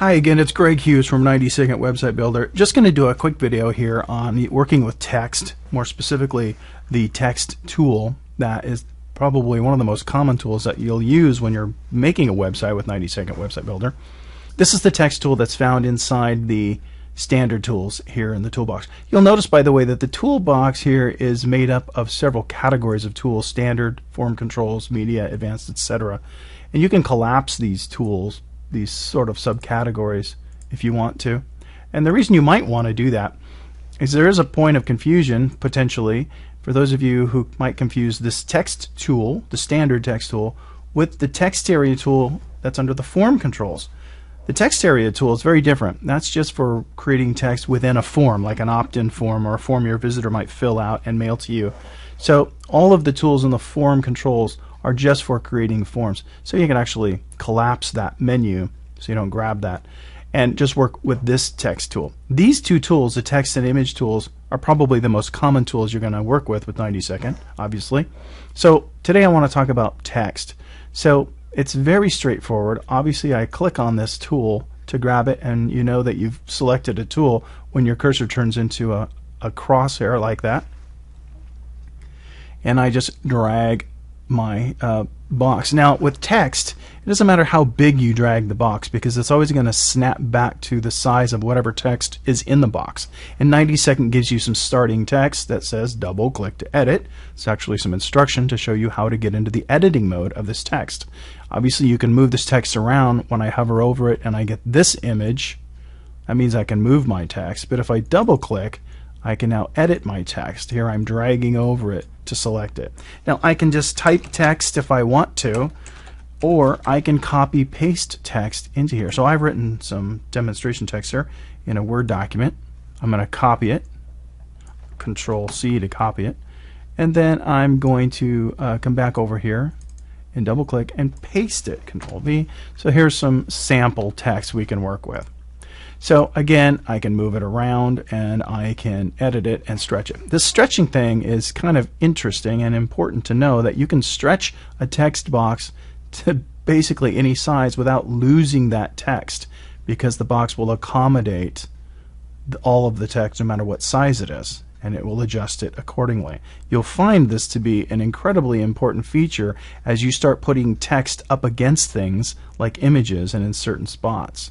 Hi again, it's Greg Hughes from 90 Second Website Builder. Just going to do a quick video here on working with text, more specifically the text tool that is probably one of the most common tools that you'll use when you're making a website with 90 Second Website Builder. This is the text tool that's found inside the standard tools here in the toolbox. You'll notice, by the way, that the toolbox here is made up of several categories of tools: standard, form controls, media, advanced, etc. And you can collapse these tools, these sort of subcategories, if you want to. And the reason you might want to do that is there is a point of confusion potentially for those of you who might confuse this text tool, the standard text tool, with the text area tool that's under the form controls. The text area tool is very different. That's just for creating text within a form, like an opt-in form or a form your visitor might fill out and mail to you. So all of the tools in the form controls are just for creating forms. So you can actually collapse that menu so you don't grab that and just work with this text tool. These two tools, the text and image tools, are probably the most common tools you're going to work with 90 Second, obviously. So today I want to talk about text. So it's very straightforward. Obviously I click on this tool to grab it, and you know that you've selected a tool when your cursor turns into a crosshair like that. And I just drag my box. Now with text, it doesn't matter how big you drag the box, because it's always going to snap back to the size of whatever text is in the box. And 90 Second gives you some starting text that says double click to edit. It's actually some instruction to show you how to get into the editing mode of this text. Obviously you can move this text around. When I hover over it and I get this image, that means I can move my text. But if I double click, I can now edit my text. Here I'm dragging over it to select it. Now I can just type text if I want to, or I can copy paste text into here. So I've written some demonstration text here in a Word document. I'm going to copy it, Control C to copy it, and then I'm going to come back over here and double click and paste it, Control V. So here's some sample text we can work with. So again, I can move it around and I can edit it and stretch it. This stretching thing is kind of interesting and important to know, that you can stretch a text box to basically any size without losing that text, because the box will accommodate all of the text no matter what size it is, and it will adjust it accordingly. You'll find this to be an incredibly important feature as you start putting text up against things like images and in certain spots.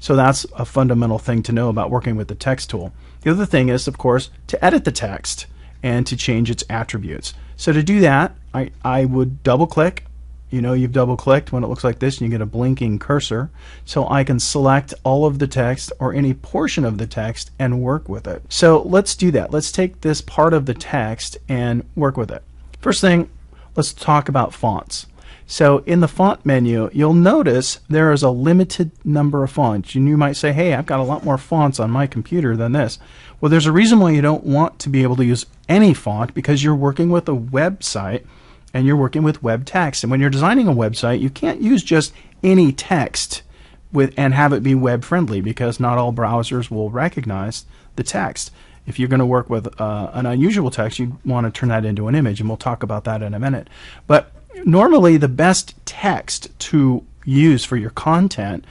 So that's a fundamental thing to know about working with the text tool. The other thing is, of course, to edit the text and to change its attributes. So to do that, I would double click. You know, you've double clicked when it looks like this and you get a blinking cursor. So I can select all of the text or any portion of the text and work with it. So let's do that. Let's take this part of the text and work with it. First thing, let's talk about fonts. So in the font menu, you'll notice there is a limited number of fonts. And you might say, hey, I've got a lot more fonts on my computer than this. Well, there's a reason why you don't want to be able to use any font, because you're working with a website and you're working with web text. And when you're designing a website, you can't use just any text and have it be web friendly, because not all browsers will recognize the text. If you're going to work with an unusual text, you want to turn that into an image, and we'll talk about that in a minute. But normally the best text to use for your content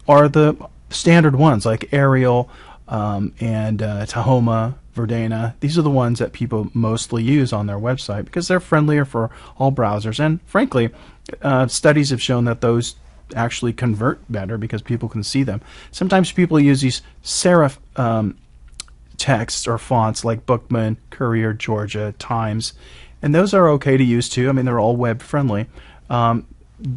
are the standard ones like Arial and Tahoma, Verdana. These are the ones that people mostly use on their website because they're friendlier for all browsers, and frankly studies have shown that those actually convert better because people can see them. Sometimes people use these serif texts or fonts like Bookman, Courier, Georgia, Times, and those are okay to use too. I mean, they're all web friendly.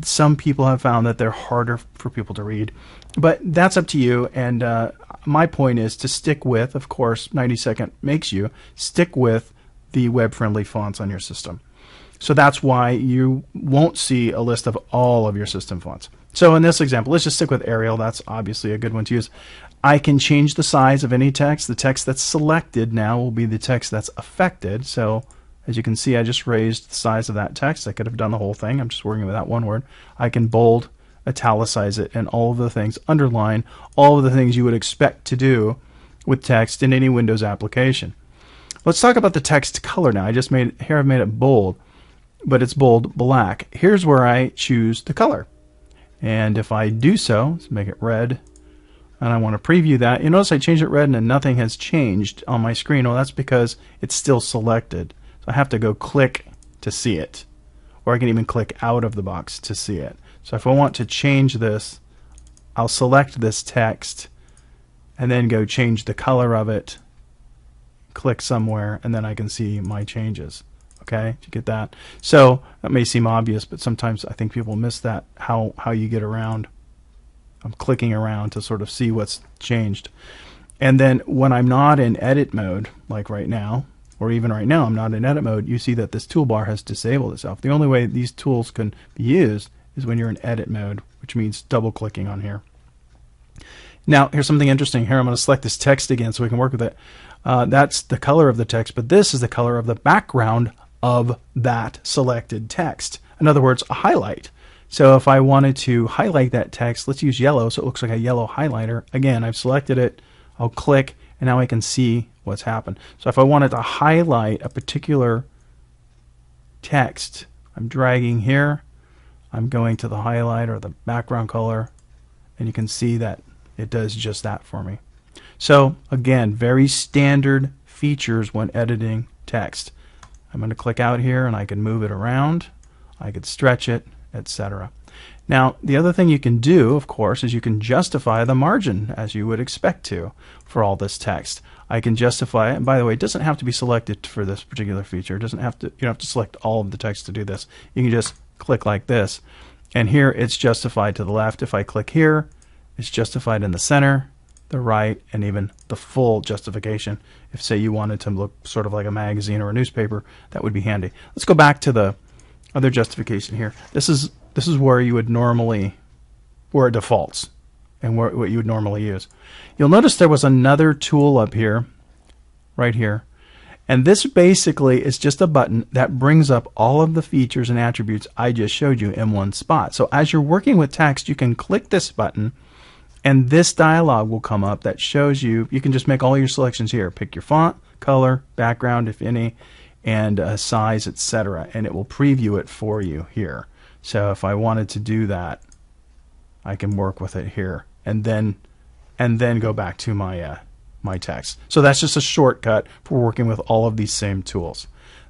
Some people have found that they're harder for people to read, but that's up to you. And my point is to stick with, of course, 90 Second makes you stick with the web friendly fonts on your system. So that's why you won't see a list of all of your system fonts. So in this example, let's just stick with Arial. That's obviously a good one to use. I can change the size of any text. The text that's selected now will be the text that's affected. So as you can see, I just raised the size of that text. I could have done the whole thing. I'm just working with that one word. I can bold, italicize it, and all of the things, underline all of the things you would expect to do with text in any Windows application. Let's talk about the text color now. I've made it bold, but it's bold black. Here's where I choose the color. And if I do so, let's make it red, and I want to preview that. You notice I changed it red and nothing has changed on my screen. Well, that's because it's still selected. So I have to go click to see it, or I can even click out of the box to see it. So if I want to change this, I'll select this text and then go change the color of it, click somewhere, and then I can see my changes. Okay, did you get that? So that may seem obvious, but sometimes I think people miss that, how you get around. I'm clicking around to sort of see what's changed. And then when I'm not in edit mode, like right now, or even right now I'm not in edit mode, you see that this toolbar has disabled itself. The only way these tools can be used is when you're in edit mode, which means double clicking on here. Now here's something interesting here. I'm going to select this text again so we can work with it. That's the color of the text, but this is the color of the background of that selected text. In other words, a highlight. So if I wanted to highlight that text, let's use yellow so it looks like a yellow highlighter. Again, I've selected it, I'll click, and now I can see what's happened. So if I wanted to highlight a particular text, I'm dragging here, I'm going to the highlight or the background color, and you can see that it does just that for me. So again, very standard features when editing text. I'm going to click out here and I can move it around, I could stretch it, etc. Now the other thing you can do, of course, is you can justify the margin as you would expect to for all this text. I can justify it, and by the way, it doesn't have to be selected for this particular feature. It doesn't have to, you don't have to select all of the text to do this. You can just click like this, and here it's justified to the left. If I click here, it's justified in the center, the right, and even the full justification. If say you wanted to look sort of like a magazine or a newspaper, that would be handy. Let's go back to the other justification here. This is where you would normally, where it defaults and what you would normally use. You'll notice there was another tool up here, right here, and this basically is just a button that brings up all of the features and attributes I just showed you in one spot. So as you're working with text, you can click this button and this dialog will come up that shows you, you can just make all your selections here. Pick your font, color, background if any, and size, etc. and it will preview it for you here. So if I wanted to do that, I can work with it here and then go back to my my text. So that's just a shortcut for working with all of these same tools.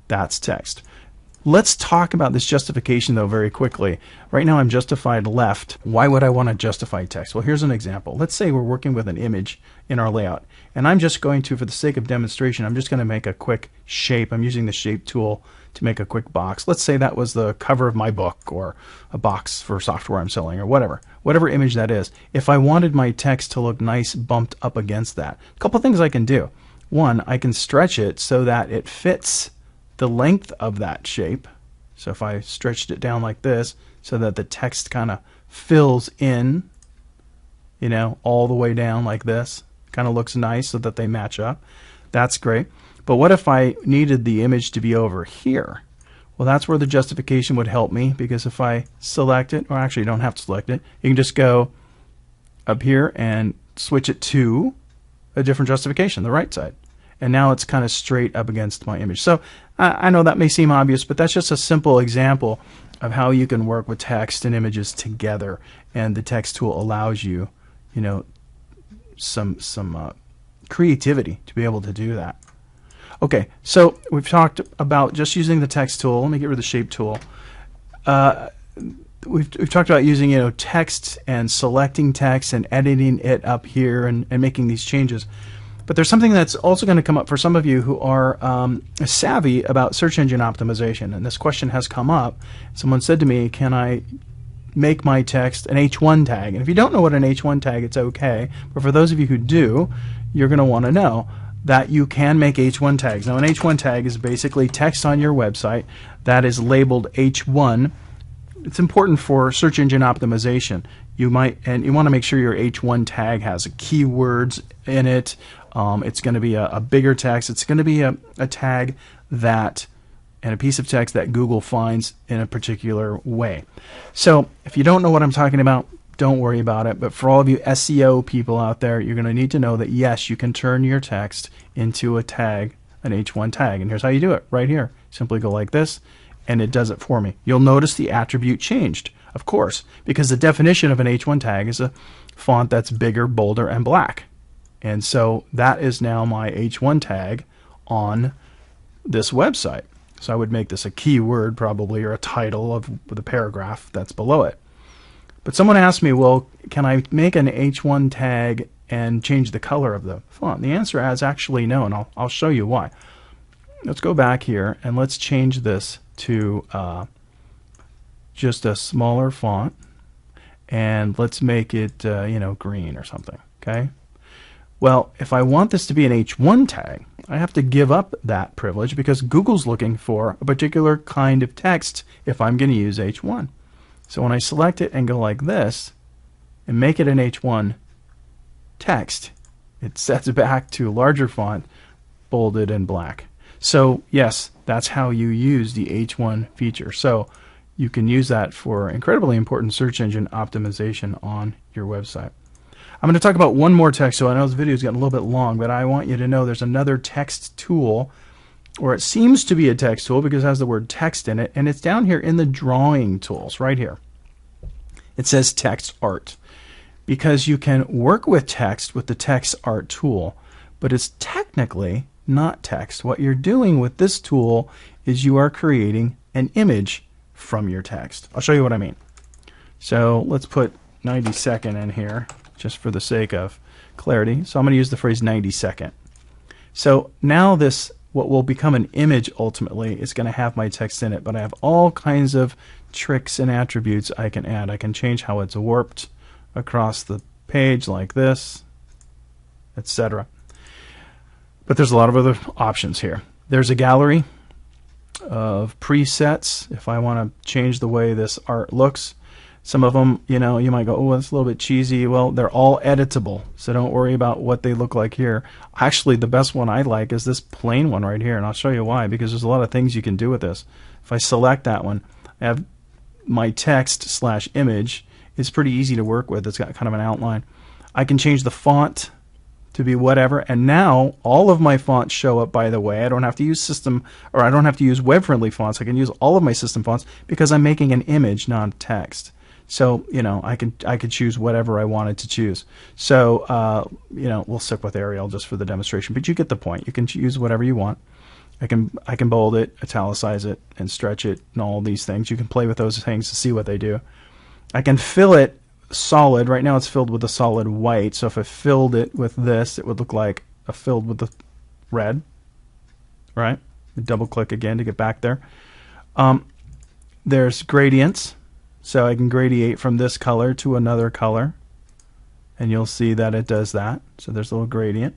That's text. Let's talk about this justification though very quickly. Right now I'm justified left. Why would I want to justify text? Well, here's an example. Let's say we're working with an image in our layout, and I'm just going to, for the sake of demonstration, I'm just going to make a quick shape. I'm using the shape tool to make a quick box. Let's say that was the cover of my book, or a box for software I'm selling, or whatever image that is. If I wanted my text to look nice bumped up against that, a couple things I can do. One, I can stretch it so that it fits the length of that shape. So if I stretched it down like this so that the text kind of fills in, you know, all the way down like this, kind of looks nice so that they match up. That's great. But what if I needed the image to be over here? Well, that's where the justification would help me, because if I select it, or actually you don't have to select it, you can just go up here and switch it to a different justification, the right side. And now it's kind of straight up against my image. So I know that may seem obvious, but that's just a simple example of how you can work with text and images together. And the text tool allows you, you know, some creativity to be able to do that. Okay, so we've talked about just using the text tool. Let me get rid of the shape tool. We've talked about using, you know, text and selecting text and editing it up here and making these changes. But there's something that's also going to come up for some of you who are savvy about search engine optimization. And this question has come up. Someone said to me, can I make my text an H1 tag? And if you don't know what an H1 tag, it's okay. But for those of you who do, you're going to want to know that you can make H1 tags. Now, an H1 tag is basically text on your website that is labeled H1. It's important for search engine optimization. You want to make sure your H1 tag has keywords in it. It's going to be a bigger text. It's going to be a tag that, and a piece of text that Google finds in a particular way. So if you don't know what I'm talking about, don't worry about it. But for all of you SEO people out there, you're going to need to know that yes, you can turn your text into a tag, an H1 tag. And here's how you do it right here. Simply go like this, and it does it for me. You'll notice the attribute changed, of course, because the definition of an H1 tag is a font that's bigger, bolder, and black. And so that is now my H1 tag on this website. So I would make this a keyword probably, or a title of the paragraph that's below it. But someone asked me, well, can I make an H1 tag and change the color of the font? The answer is actually no, and I'll show you why. Let's go back here and let's change this to just a smaller font, and let's make it green or something. Okay. Well, if I want this to be an H1 tag, I have to give up that privilege because Google's looking for a particular kind of text if I'm going to use H1. So when I select it and go like this and make it an H1 text, it sets back to larger font, bolded and black. So yes, that's how you use the H1 feature. So you can use that for incredibly important search engine optimization on your website. I'm going to talk about one more text. So I know this video is getting a little bit long, but I want you to know there's another text tool, or it seems to be a text tool because it has the word text in it, and it's down here in the drawing tools right here. It says text art because you can work with text with the text art tool, but it's technically not text. What you're doing with this tool is you are creating an image from your text. I'll show you what I mean. So let's put 90-second in here just for the sake of clarity. So I'm going to use the phrase 90-second. So now this, what will become an image ultimately, is going to have my text in it, but I have all kinds of tricks and attributes I can add. I can change how it's warped across the page like this, etc. But there's a lot of other options here. There's a gallery of presets if I want to change the way this art looks. Some of them, you might go, oh, that's a little bit cheesy. Well, they're all editable, so don't worry about what they look like here. Actually, the best one I like is this plain one right here, and I'll show you why, because there's a lot of things you can do with this. If I select that one, I have my text/image. It's pretty easy to work with. It's got kind of an outline. I can change the font to be whatever, and now all of my fonts show up. By the way, I don't have to use system, or I don't have to use web-friendly fonts. I can use all of my system fonts because I'm making an image, not text. So I could choose whatever I wanted to choose. So we'll stick with Arial just for the demonstration, but you get the point. You can choose whatever you want. I can bold it, italicize it, and stretch it, and all these things. You can play with those things to see what they do. I can fill it solid. Right now it's filled with a solid white, so if I filled it with this, it would look like a filled with the red, right? Double click again to get back there. There's gradients, so I can gradiate from this color to another color, and you'll see that it does that. So there's a little gradient.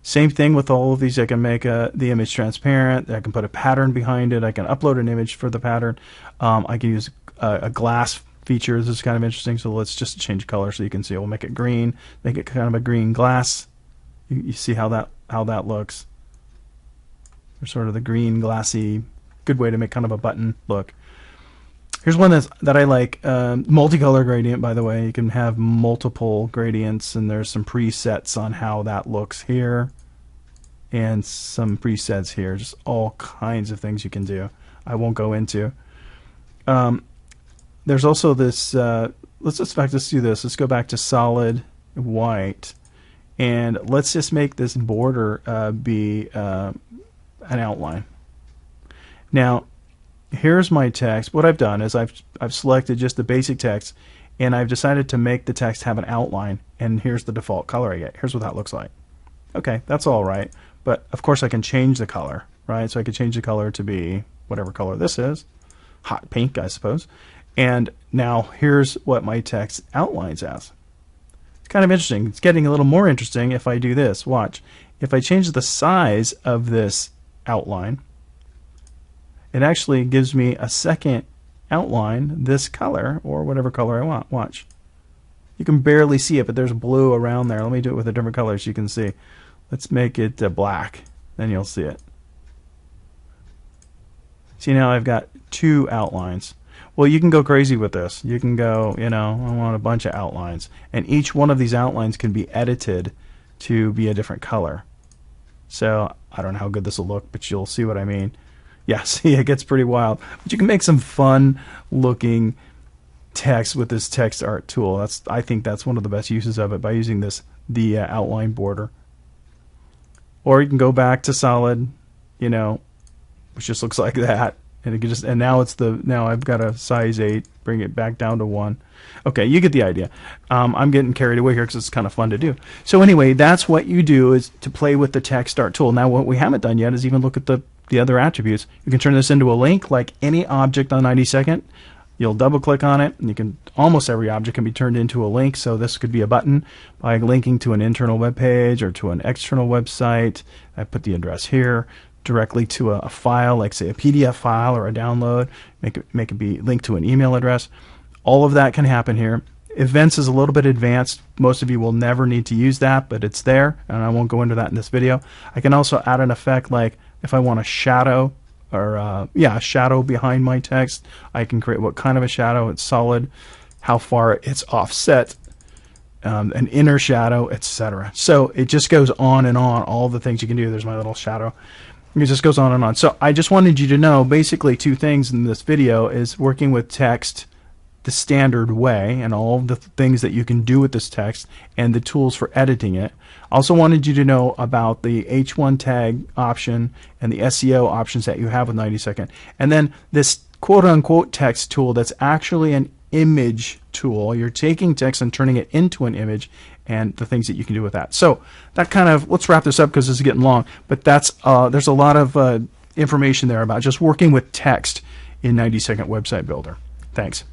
Same thing with all of these. I can make the image transparent. I can put a pattern behind it. I can upload an image for the pattern. I can use a glass feature. This is kind of interesting. So let's just change color so you can see. We'll make it green. Make it kind of a green glass. You see how that looks. There's sort of the green glassy. Good way to make kind of a button look. Here's one that I like. Multicolor gradient, by the way. You can have multiple gradients, and there's some presets on how that looks here, and some presets here. Just all kinds of things you can do. I won't go into. There's also this. Let's do this. Let's go back to solid white, and let's just make this border be an outline. Now, here's my text. What I've done is I've selected just the basic text, and I've decided to make the text have an outline, and here's the default color I get. Here's what that looks like. Okay, that's all right, but of course I can change the color, right? So I could change the color to be whatever color this is, hot pink, I suppose. And now here's what my text outlines as. It's kind of interesting. It's getting a little more interesting if I do this. Watch. If I change the size of this outline, it actually gives me a second outline, this color, or whatever color I want. Watch. You can barely see it, but there's blue around there. Let me do it with a different color so you can see. Let's make it black. Then you'll see it. See, now I've got two outlines. Well, you can go crazy with this. You can go, I want a bunch of outlines. And each one of these outlines can be edited to be a different color. So I don't know how good this will look, but you'll see what I mean. Yeah, see, it gets pretty wild. But you can make some fun looking text with this text art tool. I think that's one of the best uses of it, by using the outline border. Or you can go back to solid, which just looks like that, and it can just, and now I've got a size 8, bring it back down to 1. Okay, you get the idea. I'm getting carried away here because it's kind of fun to do. So anyway, that's what you do, is to play with the text art tool. Now what we haven't done yet is even look at the other attributes. You can turn this into a link, like any object on 92nd. You'll double click on it, and almost every object can be turned into a link. So this could be a button by linking to an internal web page or to an external website. I put the address here, directly to a file, like say a PDF file or a download. Make it be linked to an email address. All of that can happen here. Events is a little bit advanced. Most of you will never need to use that, but it's there, and I won't go into that in this video. I can also add an effect, like if I want a shadow, or a shadow behind my text. I can create what kind of a shadow. It's solid, how far it's offset, an inner shadow, etc. So it just goes on and on, all the things you can do. There's my little shadow. It just goes on and on. So I just wanted you to know basically 2 things in this video: is working with text the standard way, and all of the things that you can do with this text, and the tools for editing it. I also wanted you to know about the H1 tag option and the SEO options that you have with 92nd. And then this quote-unquote text tool that's actually an image tool. You're taking text and turning it into an image, and the things that you can do with that. So that kind of, let's wrap this up because this is getting long, but that's there's a lot of information there about just working with text in 92nd Website Builder. Thanks.